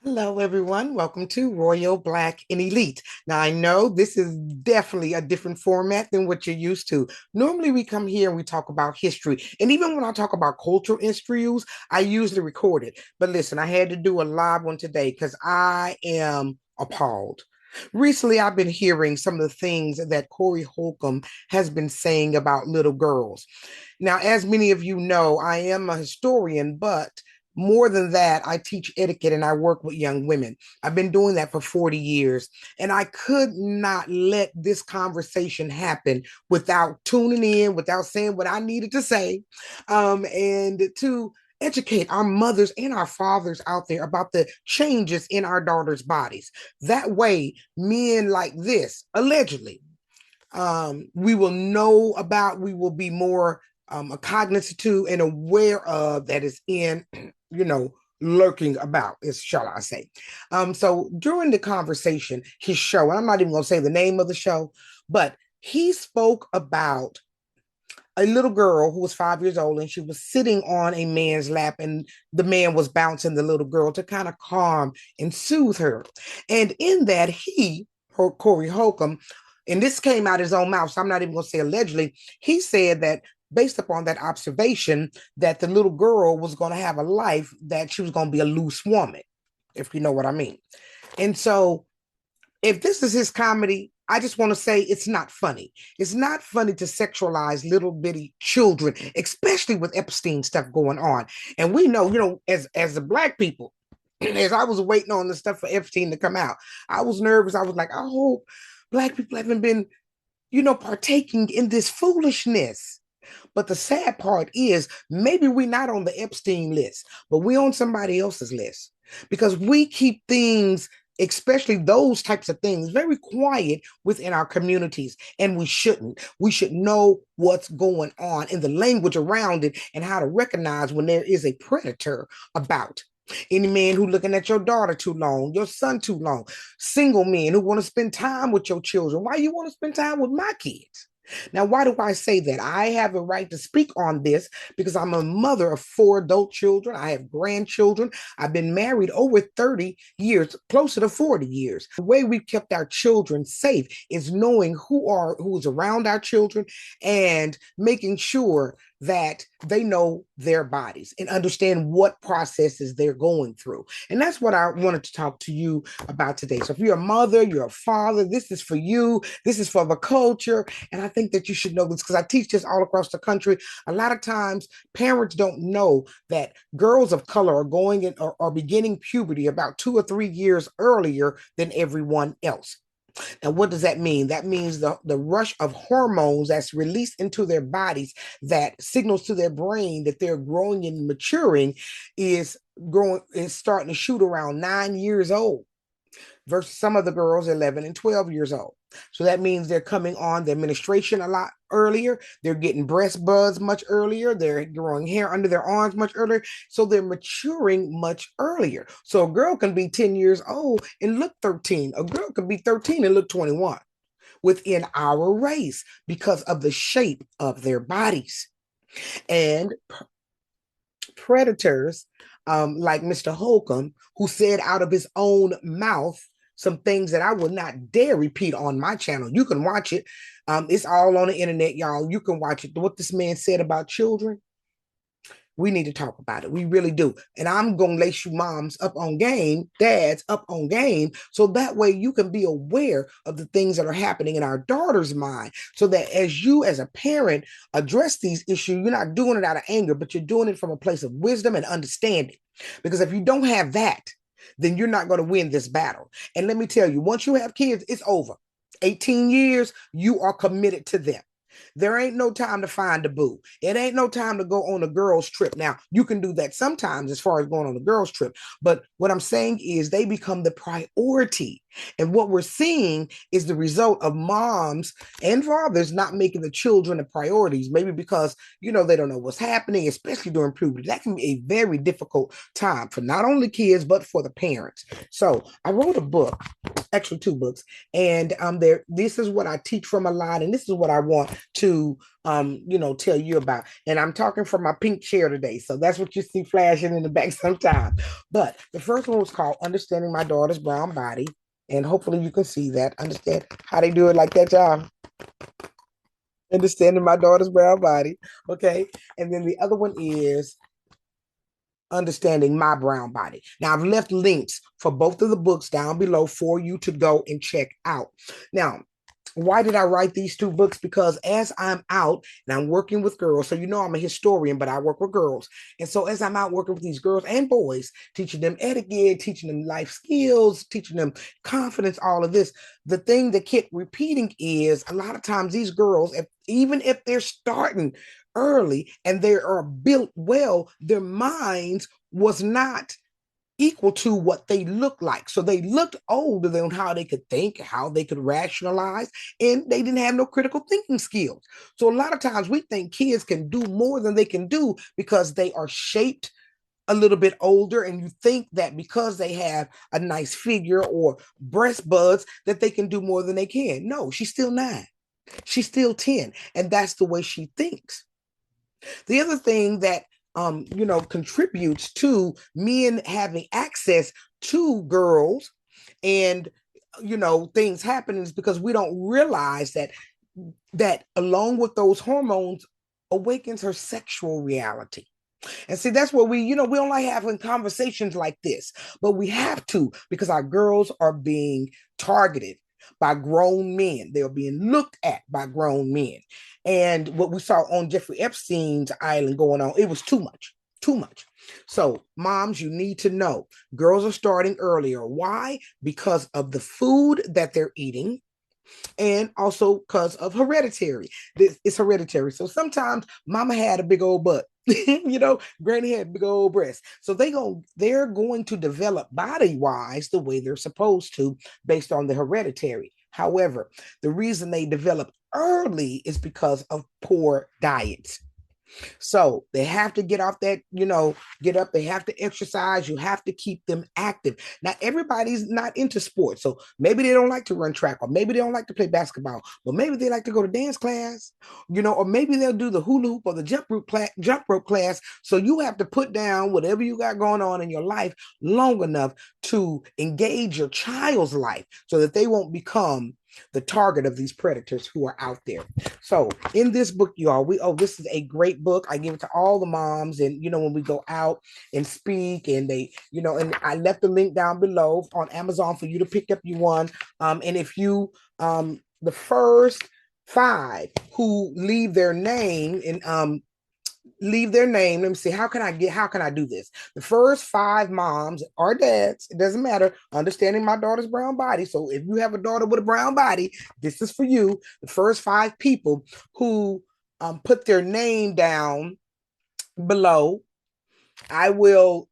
Hello, everyone. Welcome to Royal Black and Elite. Now, I know this is definitely a different format than what you're used to. Normally, we come here and we talk about history. And even when I talk about cultural issues, I usually record it. But listen, I had to do a live one today because I am appalled. Recently, I've been hearing some of the things that Cory Holcomb has been saying about little girls. Now, as many of you know, I am a historian, but more than that, I teach etiquette and I work with young women. I've been doing that for 40 years, and I could not let this conversation happen without tuning in, without saying what I needed to say, and to educate our mothers and our fathers out there about the changes in our daughters' bodies. That way, men like this, allegedly, we will know about, we will be more cognizant to and aware of that is in, lurking about, is shall I say. So during the conversation, his show, and I'm not even gonna say the name of the show, but he spoke about a little girl who was 5 years old and she was sitting on a man's lap and the man was bouncing the little girl to kind of calm and soothe her. And in that, Cory Holcomb, and this came out his own mouth, so I'm not even going to say allegedly, he said that based upon that observation, that the little girl was going to have a life, that she was going to be a loose woman, if you know what I mean. And so if this is his comedy, I just want to say it's not funny. It's not funny to sexualize little bitty children, especially with Epstein stuff going on. And we know, as the black people, as I was waiting on the stuff for Epstein to come out, I was nervous. I was like, I hope black people haven't been, partaking in this foolishness. But the sad part is maybe we're not on the Epstein list, but we're on somebody else's list because we keep things, especially those types of things, very quiet within our communities. And we shouldn't. We should know what's going on in the language around it and how to recognize when there is a predator about. Any man who looking at your daughter too long, your son too long, single men who want to spend time with your children. Why you want to spend time with my kids? Now, why do I say that? I have a right to speak on this because I'm a mother of 4 adult children. I have grandchildren. I've been married over 30 years, closer to 40 years. The way we've kept our children safe is knowing who's around our children and making sure that they know their bodies and understand what processes they're going through. And that's what I wanted to talk to you about today. So if you're a mother, you're a father, this is for you. This is for the culture. And I think that you should know this because I teach this all across the country. A lot of times parents don't know that girls of color are going in or are beginning puberty about 2 or 3 years earlier than everyone else. And what does that mean? That means the rush of hormones that's released into their bodies that signals to their brain that they're growing and maturing is starting to shoot around 9 years old versus some of the girls 11 and 12 years old. So that means they're coming on their menstruation a lot earlier. They're getting breast buds much earlier. They're growing hair under their arms much earlier. So they're maturing much earlier. So a girl can be 10 years old and look 13. A girl can be 13 and look 21 within our race because of the shape of their bodies. And predators like Mr. Holcomb, who said out of his own mouth some things that I would not dare repeat on my channel. You can watch it. It's all on the internet, y'all. You can watch it. What this man said about children, we need to talk about it. We really do. And I'm going to lace you moms up on game, dads up on game, so that way you can be aware of the things that are happening in our daughter's mind, so that as you as a parent address these issues, you're not doing it out of anger, but you're doing it from a place of wisdom and understanding. Because if you don't have that, then you're not going to win this battle. And let me tell you, once you have kids, it's over. 18 years, you are committed to them. There ain't no time to find a boo. It ain't no time to go on a girls' trip. Now, you can do that sometimes as far as going on a girls' trip. But what I'm saying is they become the priority. And what we're seeing is the result of moms and fathers not making the children the priorities, maybe because, they don't know what's happening, especially during puberty. That can be a very difficult time for not only kids, but for the parents. So I wrote a book. actually two books. And there, this is what I teach from a lot, and this is what I want to tell you about. And I'm talking from my pink chair today. So that's what you see flashing in the back sometimes. But the first one was called Understanding My Daughter's Brown Body. And hopefully you can see that. Understand how they do it like that, y'all. Understanding My Daughter's Brown Body. Okay. And then the other one is Understanding My Brown Body. Now, I've left links for both of the books down below for you to go and check out. Now, why did I write these two books? Because as I'm out and I'm working with girls, so you know I'm a historian, but I work with girls. And so as I'm out working with these girls and boys, teaching them etiquette, teaching them life skills, teaching them confidence, all of this, the thing that kept repeating is a lot of times these girls, even if they're starting early and they are built well, their minds was not equal to what they look like. So they looked older than how they could think, how they could rationalize, and they didn't have no critical thinking skills. So a lot of times we think kids can do more than they can do because they are shaped a little bit older, and you think that because they have a nice figure or breast buds that they can do more than they can. No, she's still 9. She's still 10, and that's the way she thinks. The other thing that contributes to men having access to girls and things happening is because we don't realize that along with those hormones awakens her sexual reality. And see, that's where we don't like having conversations like this, but we have to, because our girls are being targeted by grown men. They're being looked at by grown men. And what we saw on Jeffrey Epstein's island going on, it was too much. Too much. So, moms, you need to know girls are starting earlier. Why? Because of the food that they're eating, and also because of hereditary. It's hereditary. So sometimes mama had a big old butt. Granny had big old breasts. So they're going to develop body-wise the way they're supposed to based on the hereditary. However, the reason they develop early is because of poor diets. So they have to get off that, get up. They have to exercise. You have to keep them active. Now, everybody's not into sports. So maybe they don't like to run track, or maybe they don't like to play basketball, but maybe they like to go to dance class, or maybe they'll do the hula hoop or the jump rope class. So you have to put down whatever you got going on in your life long enough to engage your child's life so that they won't become the target of these predators who are out there. So in this book, y'all, this is a great book. I give it to all the moms, and when we go out and speak, and they, and I left the link down below on Amazon for you to pick up you one. And if you the first 5 who leave their name and let me see, how can I do this? The first 5 moms or dads, it doesn't matter, understanding my daughter's brown body. So if you have a daughter with a brown body, this is for you. The first 5 people who put their name down below, I will,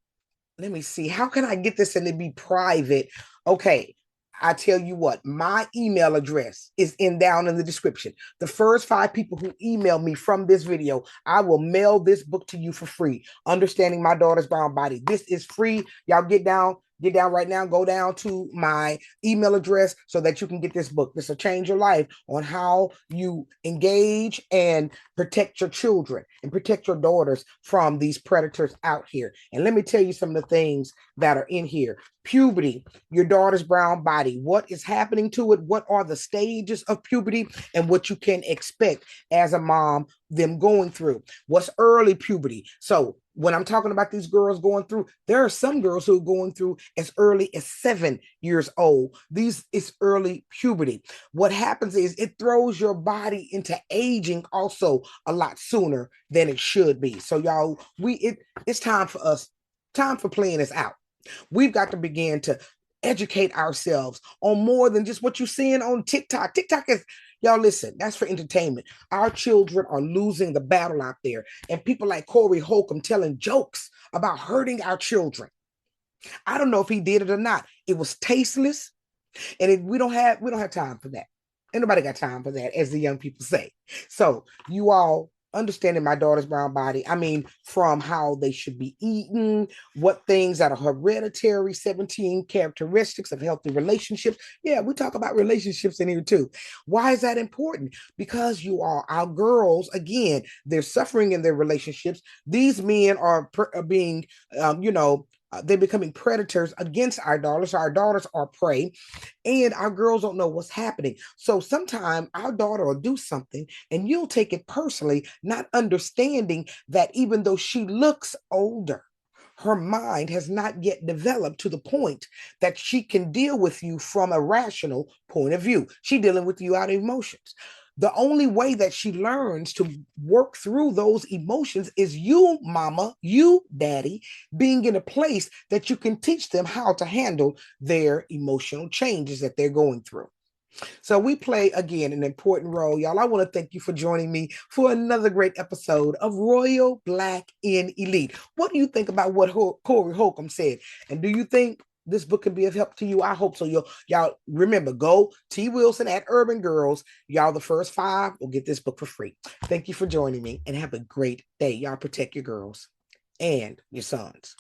let me see, how can I get this and it be private? Okay, I tell you what, my email address is down in the description. The first 5 people who email me from this video, I will mail this book to you for free. Understanding My Daughter's Brown Body. This is free. Y'all get down right now, go down to my email address so that you can get this book. This will change your life on how you engage and protect your children and protect your daughters from these predators out here. And let me tell you some of the things that are in here. Puberty, your daughter's brown body, what is happening to it, what are the stages of puberty, and what you can expect as a mom, them going through. What's early puberty? So when I'm talking about these girls going through, there are some girls who are going through as early as 7 years old. This is early puberty. What happens is it throws your body into aging also a lot sooner than it should be. So y'all, it's time for us, time for playing this out. We've got to begin to educate ourselves on more than just what you're seeing on TikTok. TikTok is, y'all listen, that's for entertainment. Our children are losing the battle out there. And people like Cory Holcomb telling jokes about hurting our children. I don't know if he did it or not. It was tasteless. And we don't have time for that. Ain't nobody got time for that, as the young people say. So you all understanding my daughter's brown body. I mean, from how they should be eaten, what things that are hereditary, 17 characteristics of healthy relationships. Yeah, we talk about relationships in here too. Why is that important? Because our girls, again, they're suffering in their relationships. These men are being, they're becoming predators against our daughters. So our daughters are prey, and our girls don't know what's happening. So sometimes our daughter will do something and you'll take it personally, not understanding that even though she looks older, her mind has not yet developed to the point that she can deal with you from a rational point of view. She's dealing with you out of emotions. The only way that she learns to work through those emotions is you, mama, you, daddy, being in a place that you can teach them how to handle their emotional changes that they're going through. So we play again an important role, y'all. I want to thank you for joining me for another great episode of Royal Black in Elite. What do you think about what Cory Holcomb said? And do you think this book can be of help to you? I hope so. Y'all remember, go T Wilson at Urban Girls. Y'all, the first 5 will get this book for free. Thank you for joining me and have a great day. Y'all protect your girls and your sons.